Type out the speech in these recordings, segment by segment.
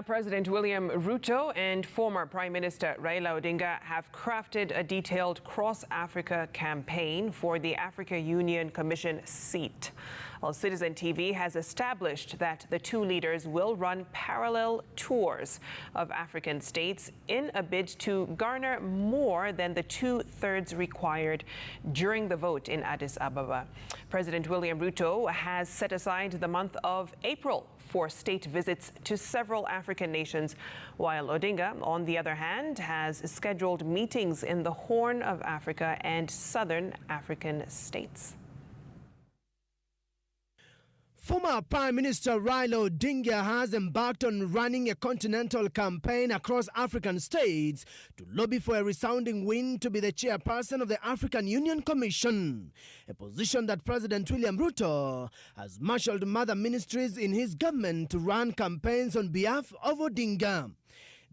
President William Ruto and former Prime Minister Raila Odinga have crafted a detailed cross-Africa campaign for the Africa Union Commission seat. Well, Citizen TV has established that the two leaders will run parallel tours of African states in a bid to garner more than the two-thirds required during the vote in Addis Ababa. President William Ruto has set aside the month of April for state visits to several African nations, while Odinga, on the other hand, has scheduled meetings in the Horn of Africa and southern African states. Former Prime Minister Raila Odinga has embarked on running a continental campaign across African states to lobby for a resounding win to be the chairperson of the African Union Commission, a position that President William Ruto has marshaled mother ministries in his government to run campaigns on behalf of Odinga.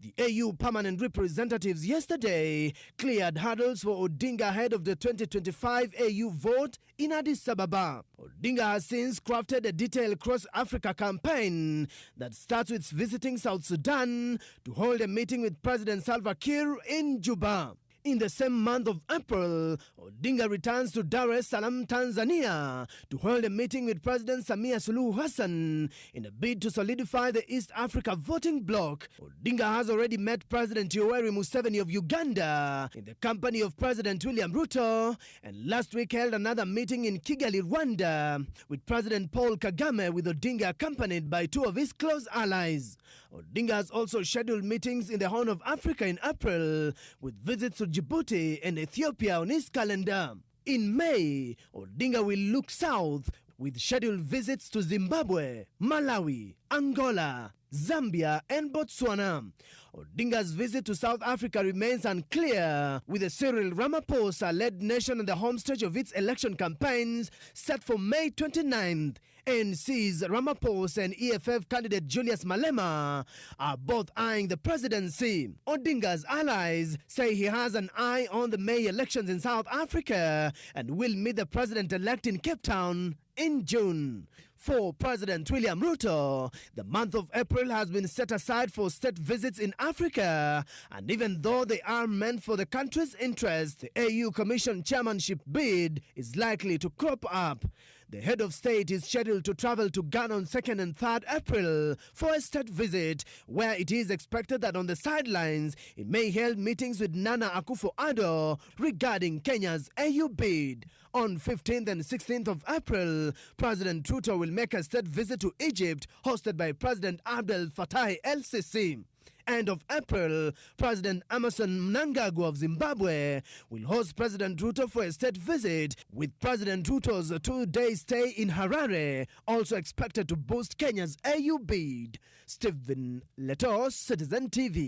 The AU permanent representatives yesterday cleared hurdles for Odinga ahead of the 2025 AU vote in Addis Ababa. Odinga has since crafted a detailed cross-Africa campaign that starts with visiting South Sudan to hold a meeting with President Salva Kiir in Juba. In the same month of April, Odinga returns to Dar es Salaam, Tanzania, to hold a meeting with President Samia Suluhu Hassan in a bid to solidify the East Africa voting bloc. Odinga has already met President Yoweri Museveni of Uganda in the company of President William Ruto, and last week held another meeting in Kigali, Rwanda, with President Paul Kagame, with Odinga accompanied by two of his close allies. Odinga has also scheduled meetings in the Horn of Africa in April, with visits to Djibouti and Ethiopia on his calendar. In May, Odinga will look south with scheduled visits to Zimbabwe, Malawi, Angola, Zambia and Botswana. Odinga's visit to South Africa remains unclear, with the Cyril Ramaphosa-led nation on the home stretch of its election campaigns set for May 29th. NC's Ramaphosa and EFF candidate Julius Malema are both eyeing the presidency. Odinga's allies say he has an eye on the May elections in South Africa and will meet the president-elect in Cape Town in June. For President William Ruto, the month of April has been set aside for state visits in Africa, and even though they are meant for the country's interest, the AU Commission chairmanship bid is likely to crop up. The head of state is scheduled to travel to Ghana on 2nd and 3rd April for a state visit, where it is expected that on the sidelines, it may hold meetings with Nana Akufo-Addo regarding Kenya's AU bid. On 15th and 16th of April, President Ruto will make a state visit to Egypt, hosted by President Abdel Fattah el-Sisi. End of April, President Emmerson Mnangagwa of Zimbabwe will host President Ruto for a state visit, with President Ruto's two-day stay in Harare also expected to boost Kenya's AU bid. Stephen Leto, Citizen TV.